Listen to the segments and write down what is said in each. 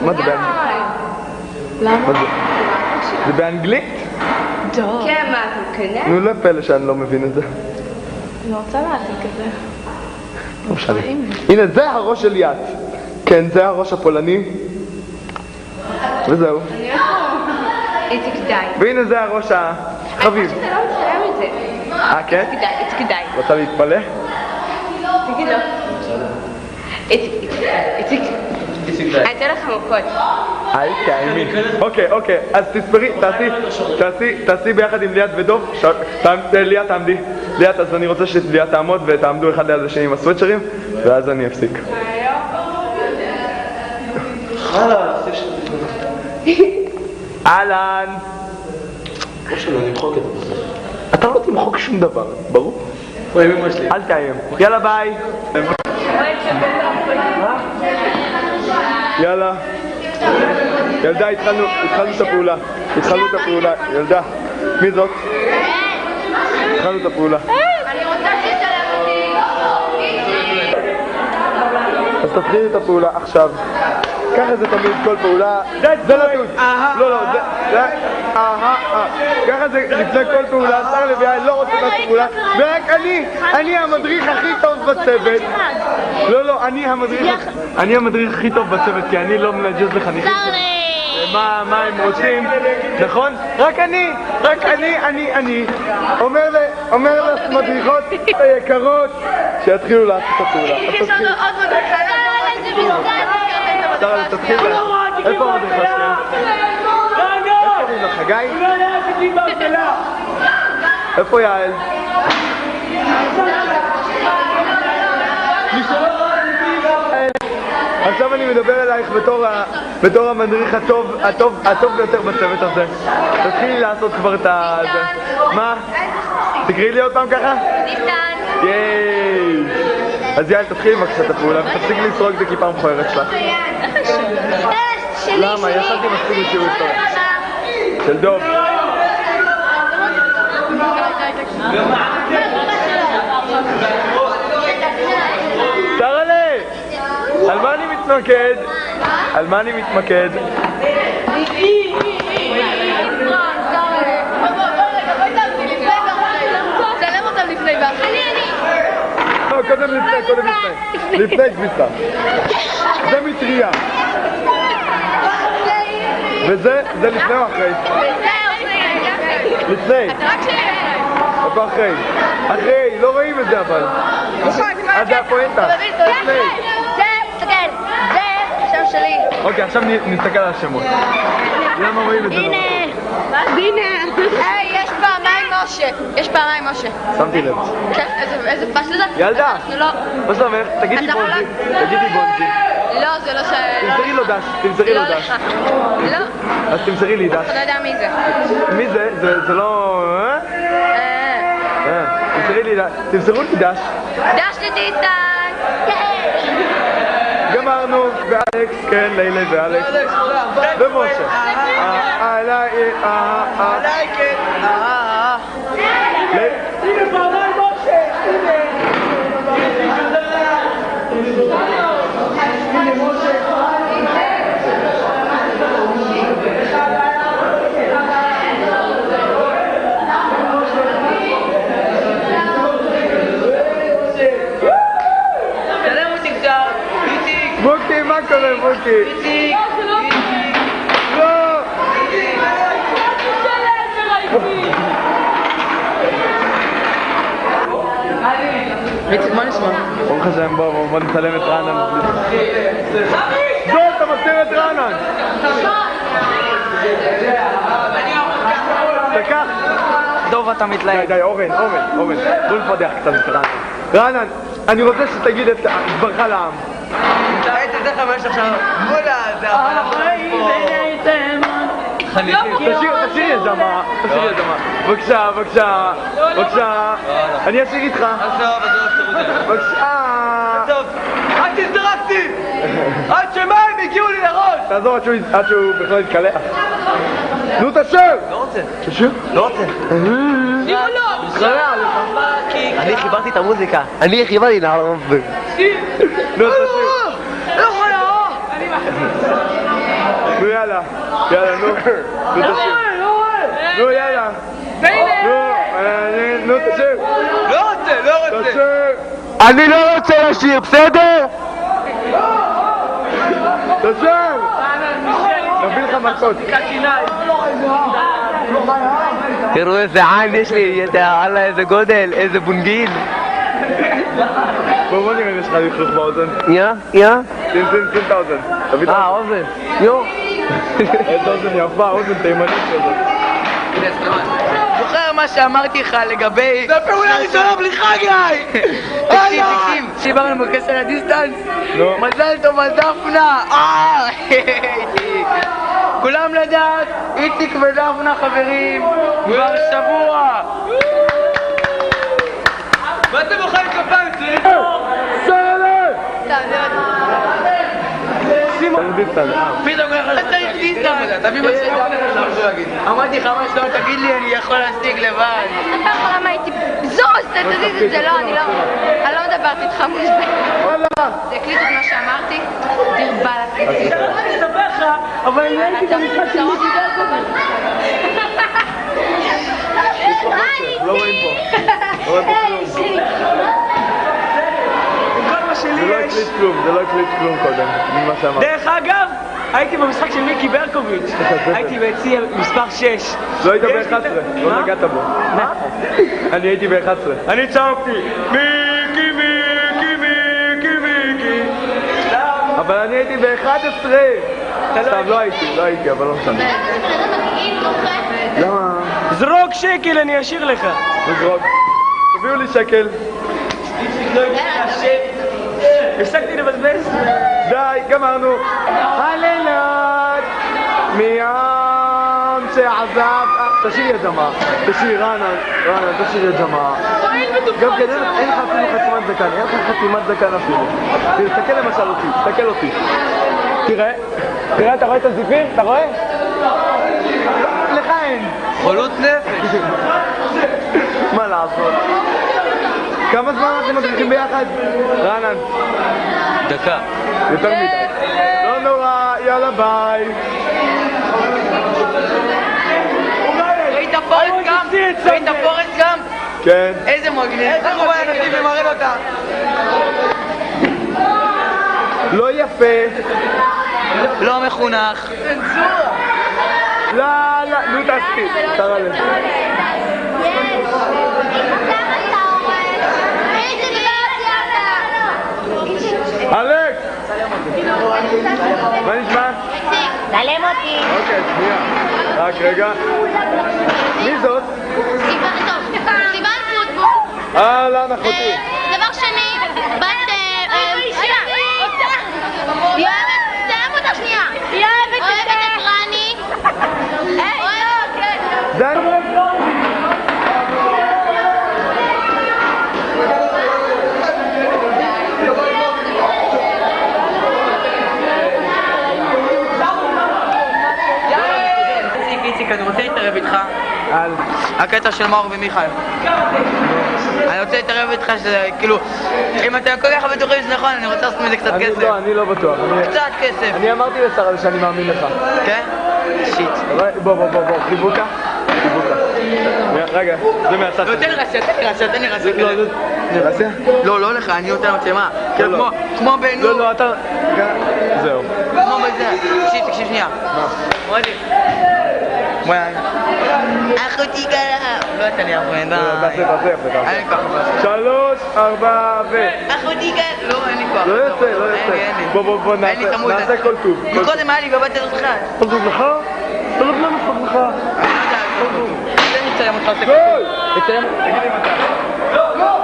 מה זה באנגלית? למה? זה באנגלית? טוב. כן, מה, אתה מקנא? נו, לא פלא שאני לא מבין את זה. אני רוצה להעתיק את זה. לא משנה. הנה, זה הראש של יד. כן, זה הראש הפולני. וזהו. איציק די. והנה זה הראש החביב. אתה לא מצלם את זה. כן? איציק די. רוצה להתפלא? תגיד לו. איציק. אני אתן לך מכות. היי, תאמין. אוקיי, אז תספרי, תעשי ביחד עם ליאת ודוב. ליאת תעמדי. ליאת, אז אני רוצה שליאת תעמוד ותעמדו אחד ליד השני עם הסוואטשרים, ואז אני אפסיק. אהלן. או שלא נמחוק את זה. אתה לא תמחוק שום דבר, ברור? אל תאיים. יאללה ביי. יאללה. ילדה, התחלנו את הפעולה. ילדה. מי זאת? התחלנו את הפעולה. אני רוצה שתצלם אותי. אז תתחילי את הפעולה עכשיו. ככה זה תמיד כל פעולה. זה לטוס. לא, זה ככה זה לפני כל פעולה. שר לביאי לא רוצה לעשות פעולה. ורק אני המדריך הכי טוב בצוות. לא, אני המדריך הכי טוב בצוות, כי אני לא מנג'ס לחניכים. מה הם רוצים, נכון? רק אני אומר למדריכות היקרות שיתחילו לעשות את הפעולה. יש לנו עוד מדריכה. שרה, תתחיל. איפה המדריכה שלהם? איפה קוראים לך? חגי? איפה יעל? עכשיו אני מדבר אלייך בתור המדריך הטוב ביותר בצוות הזה. תתחילי לעשות כבר את זה. מה? תקראי לי עוד פעם ככה? ניתן. ייי! אז יעל, תתחילי בבקשה את הפעולה ותפסיק לסרוק את הכיפה המכוערת שלך. למה? ישבתי מספיק לשיעור היסטוריה. של דוב. שרלה! על מה אני מתמקד? על מה אני מתמקד? צלם אותם לפני ואחרי. לא, קודם לפני כביסה. זה מטריה. וזה לפני או אחרי? לפני. איפה אחרי? אחרי, לא רואים את זה אבל. אז זה הפואנטה. לפני. כן, זה שם שלי. אוקיי, עכשיו נסתכל על השמות. למה רואים את זה? הנה. היי, יש פעמיים משה. שמתי לב. כן, איזה פשטה. ילדה. אנחנו לא... מה זאת אומרת? תגידי בונזי. לא, זה לא ש... תמסרי לו דש. לא. אז תמסרי לי דש. אתה לא יודע מי זה. מי זה? זה לא... תמסרי לי דש. תמסרו לי דש. דש לדיסטן. גמרנו, ואלכס, כן, לילה ואלכס. ומשה. הנה פעמיים משה! מוקי, מה קורה מוקי? לא! איציק, מה נשמע? ברוך השם, בוא נצלם את רענן. אתה מסתיר את רענן! תקח! דוב, אתה מתלהב. די, אורן, בוא נפדח קצת את רענן. רענן, אני רוצה שתגיד את דברך לעם. תדע לך מה יש עכשיו. מולה, זה תשאירי את זמה. בבקשה. אני אשאיר איתך. בבקשה. עד שהזדרקתי! עד שמים הגיעו לי לראש! תעזור עד שהוא בכלל יתקלח. נו תשאיר! לא רוצה. תשאיר? לא רוצה. אני חיברתי את המוזיקה. אני חיברתי נערוב. נו תשאיר. לא יכול להראות! נו יאללה, יאללה, נו תשאיר. נו יאללה. נו תשאיר. לא רוצה. תשאיר. אני לא רוצה לשיר, בסדר? תשאיר. נביא לך מצות. תראו איזה עין יש לי, אללה איזה גודל, איזה בונגיל. בוא נראה אם יש לך לכלוך באוזן. יא? סין את האוזן. תביא את האוזן. אוזן. יו. איזה אוזן יפה, אוזן תימנית כזאת. זוכר מה שאמרתי לך לגבי... זה פעולה ראשונה בלי חגי! תקשיב, שיברנו בקשר הדיסטנס. מזל טוב על דפנה! כולם לדעת, איציק ודפנה חברים כבר שבוע. מה אתם מוחאים כפיים? פתאום ככה צריך דיסטנס. תביא מצחיק. אמרתי לך מה שאתה תגיד לי, אני יכול להשיג לבד. אתה יכול למה הייתי... זוז! תזיז את זה, לא, אני לא מדברת איתך מושבע. זה הקליט את מה שאמרתי? דיר בלק. אני אספר לך, אבל אני הייתי במשחק של מישהו לא רואים פה. לא רואים פה כלום. כל מה שלי יש. זה לא הקליט כלום קודם, ממה שאמרת. דרך אגב, הייתי במשחק של מיקי ברקוביץ'. הייתי ביציע מספר 6. לא היית ב-11, לא נגעת בו. מה? אני הייתי ב-11. אני צעקתי, מיקי. אבל אני הייתי ב-11. סתם, לא הייתי, אבל לא משנה. למה? זרוק שקל, אני אשאיר לך. נזרוק. תביאו לי שקל. הפסקתי לבזבז. די, גמרנו. הלילות מים שעזב. תשאיר את זמה. תשאיר רענן, תשאיר את זמה. גם כן, אין לך אפילו חתימת זקן. אין לך חתימת זקן אפילו. תסתכל למשל אותי, תסתכל אותי. תראה, אתה רואה את הזיפים? אתה רואה? לך אין. חולות נפש. מה לעשות? כמה זמן אנחנו מדריכים ביחד? רענן. דקה. יותר מדי. לא נורא, יאללה ביי. ראית פורט גם? ראית פורט גם? כן. איזה מגניב. איך הוא היה נתיב ומראה אותה? לא יפה. לא מחונך. לא, נו תעשי. תראה לי. אלכס! מה נשמע? צלם אותי. אוקיי, שנייה. רק רגע. מי זאת? סיוון פוטבול. אהלן אחותי. דבר שני, בת... היא אוהבת... תאם אותה שנייה. היא אוהבת את רני. די. אני רוצה להתערב איתך על הקטע של מאור ומיכאל. אני רוצה להתערב איתך שזה כאילו, אם אתם כל כך בטוחים שזה נכון, אני רוצה לעשות מזה קצת כסף. אני לא בטוח. קצת כסף. אני אמרתי לשרה שאני מאמין לך. כן? שיט. בוא, חיבוקה. רגע, זה מהצד. לא, תן לי רסיה. לא, נרסיה? לא לך, אני נותן מצלמה. כמו בנו. לא, אתה... זהו. כמו בזה. תקשיב שנייה. מודי. אחותי גרה. לא יצא לי הרבה, די. תעשה. אין לי כוח. 3, 4 ו... אחותי גרה. לא, אין לי כוח. לא יוצא. בוא, נעשה כל טוב. מקודם היה לי בבת אלוהים. חזור לך? אתה לא בלם חזור לך. תן לי לצלם אותך. גול! לצלם? תגיד לי מתי. גול!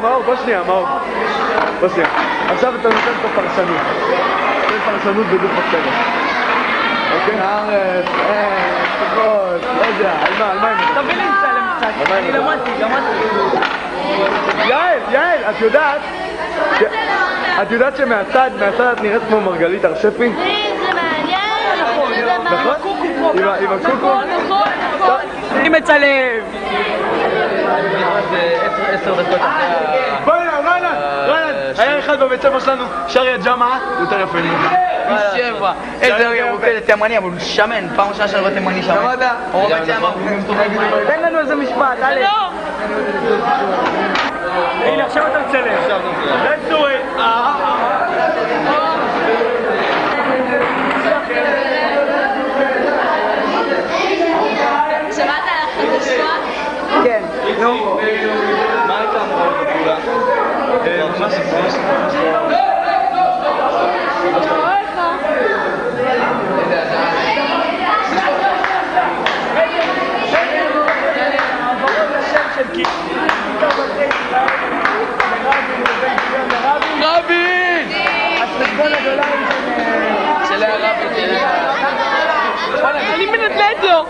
מאור, בוא שנייה. עכשיו אתה נותן פה פרשנות. פרשנות בדוק בסדר. אוקיי? הארץ, תגות, לא יודע, על מה הם? תביא לי לצלם קצת, אני למדתי. יעל, את יודעת שמהצד את נראית כמו מרגלית הרשפי? זה מעניין. עם הקוקו. אני מצלם. בואי הנה, רנן, היה אחד בבית ספר שלנו, שריה ג'מה, יותר יפה ממך. שבע. איזה ירוקד תימני, אבל הוא שמן. פעם ראשונה שאני רואה תימני שמן. תן לנו איזה משפט, אלף. הנה, עכשיו אתה מצלם. Let's do it. שמעת על החדשות? כן, נו. מה הייתה אמורה בפעולה? רבין! של הרבין. אני מנדלת לו!